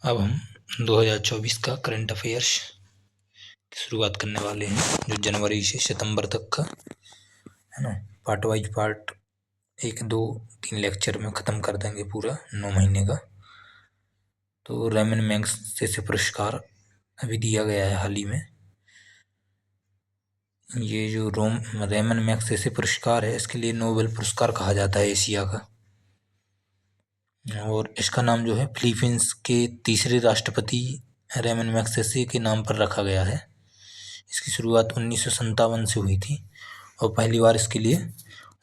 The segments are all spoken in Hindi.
अब हम 2024 का करंट अफेयर्स की शुरुआत करने वाले हैं, जो जनवरी से सितंबर तक का है ना। पार्ट वाइज पार्ट 1, 2, 3 लेक्चर में ख़त्म कर देंगे पूरा 9 महीने का। तो रेमन मैग्सेसे पुरस्कार अभी दिया गया है हाल ही में। ये जो रेमन मैग्सेसे पुरस्कार है, इसके लिए नोबेल पुरस्कार कहा जाता है एशिया का। और इसका नाम जो है फिलीपींस के तीसरे राष्ट्रपति रेमन मैग्सेसे के नाम पर रखा गया है। इसकी शुरुआत 1957 से हुई थी और पहली बार इसके लिए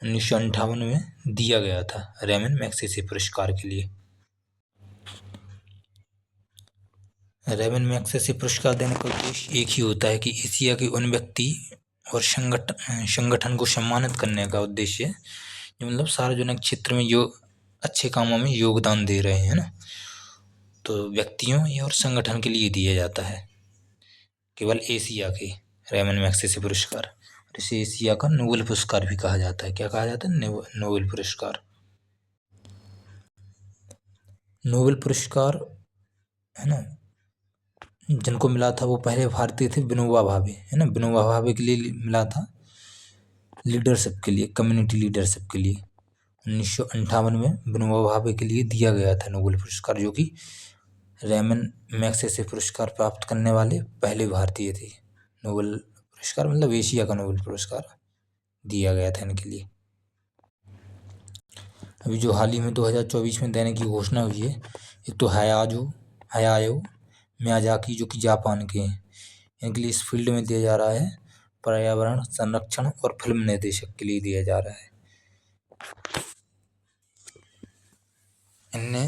1958 में दिया गया था, रेमन मैग्सेसे पुरस्कार के लिए। रेमन मैग्सेसे पुरस्कार देने का उद्देश्य एक ही होता है कि एशिया के उन व्यक्ति और संगठन को सम्मानित करने का उद्देश्य है जो मतलब सार्वजनिक क्षेत्र में जो अच्छे कामों में योगदान दे रहे हैं ना, तो व्यक्तियों और संगठन के लिए दिया जाता है केवल एशिया के रेमन मैग्सेसे पुरस्कार। और इसे एशिया का नोबेल पुरस्कार भी कहा जाता है। क्या कहा जाता है? नोबेल पुरस्कार। नोबेल पुरस्कार है ना, जिनको मिला था वो पहले भारतीय थे, विनोबा भावे है ना। विनोबा भावे के लिए मिला था, लीडरशिप के लिए, कम्युनिटी लीडरशिप के लिए। 1958 में विनोबा भावे के लिए दिया गया था नोबेल पुरस्कार, जो कि रेमन मैग्सेसे पुरस्कार प्राप्त करने वाले पहले भारतीय थे। नोबेल पुरस्कार मतलब एशिया का नोबेल पुरस्कार दिया गया था इनके लिए। अभी जो हाल ही में 2024 में देने की घोषणा हुई है, एक तो हयायो मियाजाकी, जो कि जापान के हैं। इनके लिए इस फील्ड में दिया जा रहा है पर्यावरण संरक्षण और फिल्म निर्देशक के लिए दिया जा रहा है। इनने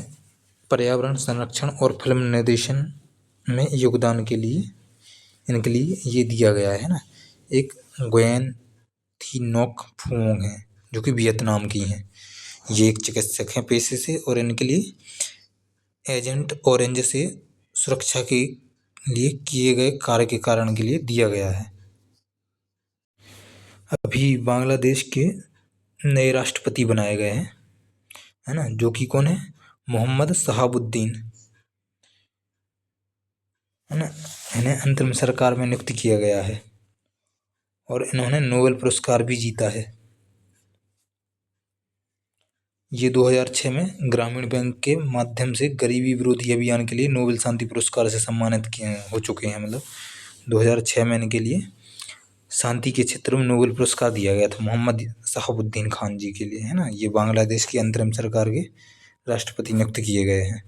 पर्यावरण संरक्षण और फिल्म निर्देशन में योगदान के लिए इनके लिए ये दिया गया है ना। एक गुयेन थी नोक फुओंग है, जो कि वियतनाम की हैं। ये एक चिकित्सक हैं पेशे से, और इनके लिए एजेंट ऑरेंज से सुरक्षा के लिए किए गए कार्य के कारण के लिए दिया गया है। अभी बांग्लादेश के नए राष्ट्रपति बनाए गए हैं है ना, जो कि कौन है? मोहम्मद शहाबुद्दीन है ना। इन्हें अंतरिम सरकार में नियुक्त किया गया है और इन्होंने नोबेल पुरस्कार भी जीता है। ये 2006 में ग्रामीण बैंक के माध्यम से गरीबी विरोधी अभियान के लिए नोबेल शांति पुरस्कार से सम्मानित हो चुके हैं। मतलब 2006 में इनके लिए शांति के क्षेत्र में नोबेल पुरस्कार दिया गया था मोहम्मद शहाबुद्दीन खान जी के लिए है ना। ये बांग्लादेश की अंतरिम सरकार के राष्ट्रपति नियुक्त किए गए हैं।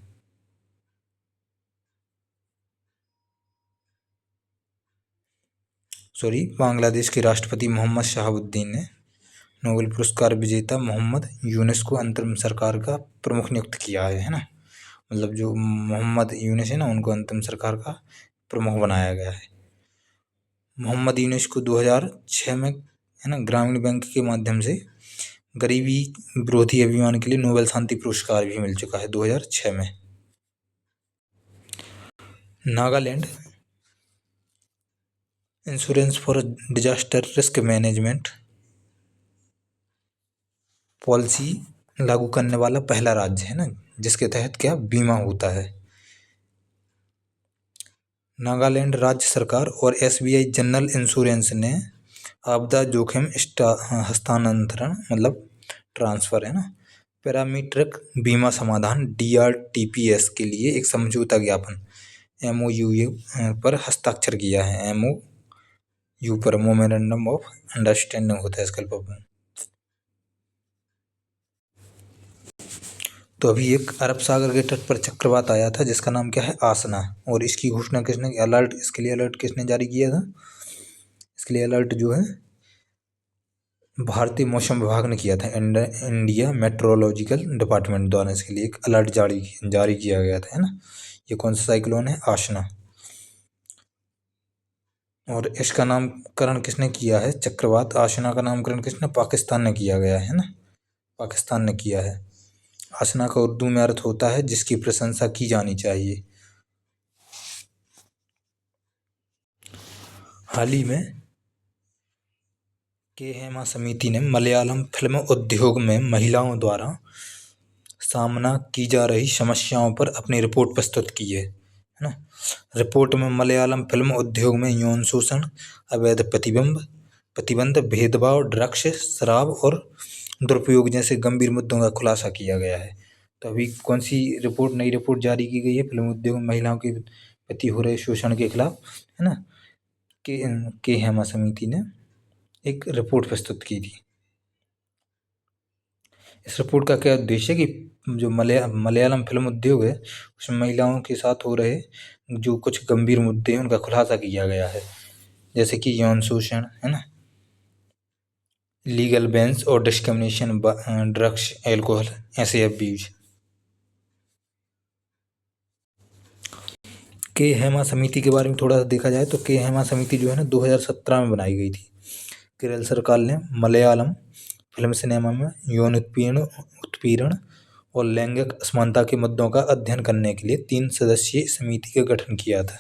बांग्लादेश के राष्ट्रपति मोहम्मद शहाबुद्दीन ने नोबेल पुरस्कार विजेता मोहम्मद यूनुस को अंतरिम सरकार का प्रमुख नियुक्त किया है ना। मतलब जो मोहम्मद यूनुस है ना, उनको अंतरिम सरकार का प्रमुख बनाया गया है। मोहम्मद यूनुस को 2006 में है ना ग्रामीण बैंक के माध्यम से गरीबी विरोधी अभियान के लिए नोबेल शांति पुरस्कार भी मिल चुका है 2006 में। Nagaland insurance for disaster risk management policy लागू करने वाला पहला राज्य है ना, जिसके तहत क्या बीमा होता है। नागालैंड राज्य सरकार और एसबीआई जनरल इंश्योरेंस ने आपदा जोखिम हस्तांतरण मतलब ट्रांसफर है ना, पैरामीट्रिक बीमा समाधान DRTPS के लिए एक समझौता ज्ञापन MOU पर हस्ताक्षर किया है। MOU पर मेमोरेंडम ऑफ अंडरस्टैंडिंग होता है इसका अल्पविराम। तो अभी एक अरब सागर के तट पर चक्रवात आया था जिसका नाम क्या है? आसना। और इसकी घोषणा किसने, अलर्ट, इसके लिए अलर्ट किसने जारी किया था? इसके लिए अलर्ट जो है भारतीय मौसम विभाग ने किया था। इंडिया मेट्रोलॉजिकल डिपार्टमेंट द्वारा इसके लिए एक अलर्ट जारी किया गया था है ना। ये कौन सा साइक्लोन है? आसना। और इसका नामकरण किसने किया है? चक्रवात आसना का नामकरण किसने? पाकिस्तान ने किया गया है ना, पाकिस्तान ने किया है। आसना का उर्दू में अर्थ होता है जिसकी प्रशंसा की जानी चाहिए। हाल ही में के हेमा समिति ने मलयालम फिल्म उद्योग में महिलाओं द्वारा सामना की जा रही समस्याओं पर अपनी रिपोर्ट प्रस्तुत की है ना। रिपोर्ट में मलयालम फिल्म उद्योग में यौन शोषण, अवैध प्रतिबंध, भेदभाव, ड्रग्स, शराब और दुरुपयोग जैसे गंभीर मुद्दों का खुलासा किया गया है। तो अभी कौन सी रिपोर्ट, नई रिपोर्ट जारी की गई है फिल्म उद्योग में महिलाओं के प्रति हो रहे शोषण के खिलाफ, है ना। के हेमा समिति ने एक रिपोर्ट प्रस्तुत की थी। इस रिपोर्ट का क्या उद्देश्य है कि जो मलयालम फिल्म उद्योग है उसमें महिलाओं के साथ हो रहे जो कुछ गंभीर मुद्दे हैं उनका खुलासा किया गया है, जैसे कि यौन शोषण, है ना, लीगल बैंस और डिस्क्रिमिनेशन, ड्रग्स, एल्कोहल, ऐसे अब्यूज। के हेमा समिति के बारे में थोड़ा सा देखा जाए तो के हेमा समिति जो है ना 2017 में बनाई गई थी। केरल सरकार ने मलयालम फिल्म सिनेमा में यौन उत्पीड़न और लैंगिक असमानता के मुद्दों का अध्ययन करने के लिए 3 सदस्यीय समिति का गठन किया था,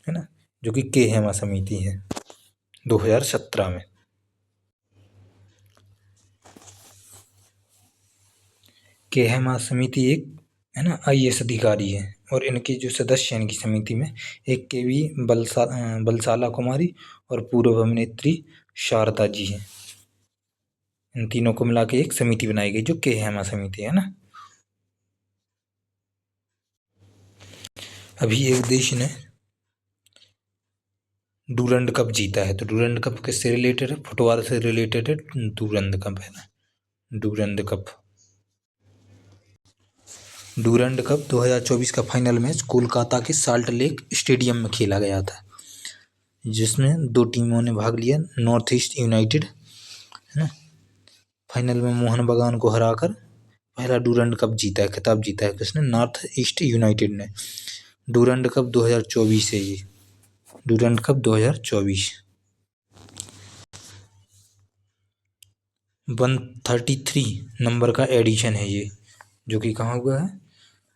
है ना, जो कि के हेमा समिति है 2017 में। के हेमा समिति एक, है ना, IAS अधिकारी है और इनके जो सदस्य हैं इनकी समिति में एक KV बलसाला कुमारी और पूर्व अभिनेत्री शारदा जी हैं। इन तीनों को मिला के एक समिति बनाई गई जो के हेमा समिति है ना। अभी एक देश ने डूरंड कप जीता है, तो डूरंड कप किससे रिलेटेड है? फुटबॉल से रिलेटेड है डूरंड कप, है ना, डूरंड कप। डूरंड कप 2024 का फाइनल मैच कोलकाता के साल्ट लेक स्टेडियम में खेला गया था, जिसमें 2 टीमों ने भाग लिया। नॉर्थ ईस्ट यूनाइटेड, है ना, फाइनल में मोहन बगान को हराकर पहला डूरंड कप जीता है, खिताब जीता है किसने? नॉर्थ ईस्ट यूनाइटेड ने। डूरंड कप 2024 है ये, डूरंड कप 2024। 133 नंबर का एडिशन है ये, जो कि कहाँ हुआ है?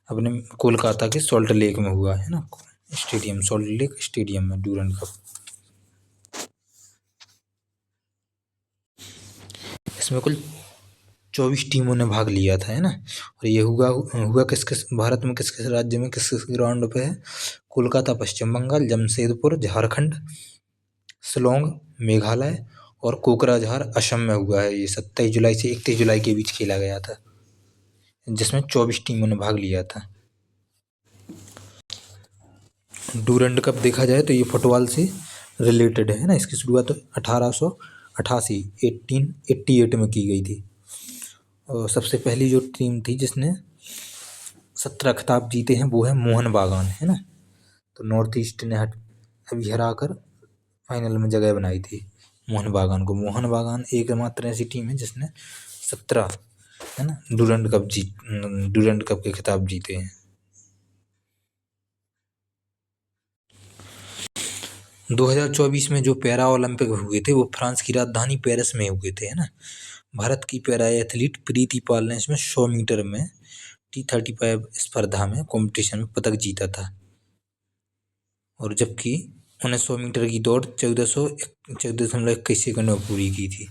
अपने कोलकाता के सॉल्ट लेक में हुआ है ना, स्टेडियम, सॉल्ट लेक स्टेडियम में डूरंड कप। इसमें कुल 24 टीमों ने भाग लिया था, है ना। और ये हुआ किस भारत में किस किस राज्य में किस किस ग्राउंड पे है? कोलकाता पश्चिम बंगाल, जमशेदपुर झारखंड, शिलोंग मेघालय और कोकराझार असम में हुआ है। ये 27 जुलाई से 31 जुलाई के बीच खेला गया था, जिसमें 24 टीमों ने भाग लिया था। डूरंड कप देखा जाए तो ये फुटबॉल से रिलेटेड है ना। इसकी शुरुआत 1888 में की गई थी और सबसे पहली जो टीम थी जिसने 17 खिताब जीते हैं वो है मोहन बागान, है ना। तो नॉर्थ ईस्ट ने अभी हराकर फाइनल में जगह बनाई थी मोहन बागान को। मोहन बागान एकमात्र ऐसी टीम है जिसने 17, है ना, डूरंड कप के खिताब जीते हैं। 2024 में जो पैरा ओलंपिक हुए थे वो फ्रांस की राजधानी पेरिस में हुए थे, है ना। भारत की पैरा एथलीट प्रीति पाल ने इसमें 100 मीटर में T35 स्पर्धा में कंपटीशन में पदक जीता था, और जबकि उन्हें 100 मीटर की दौड़ 14.21 सेकंड में पूरी की थी।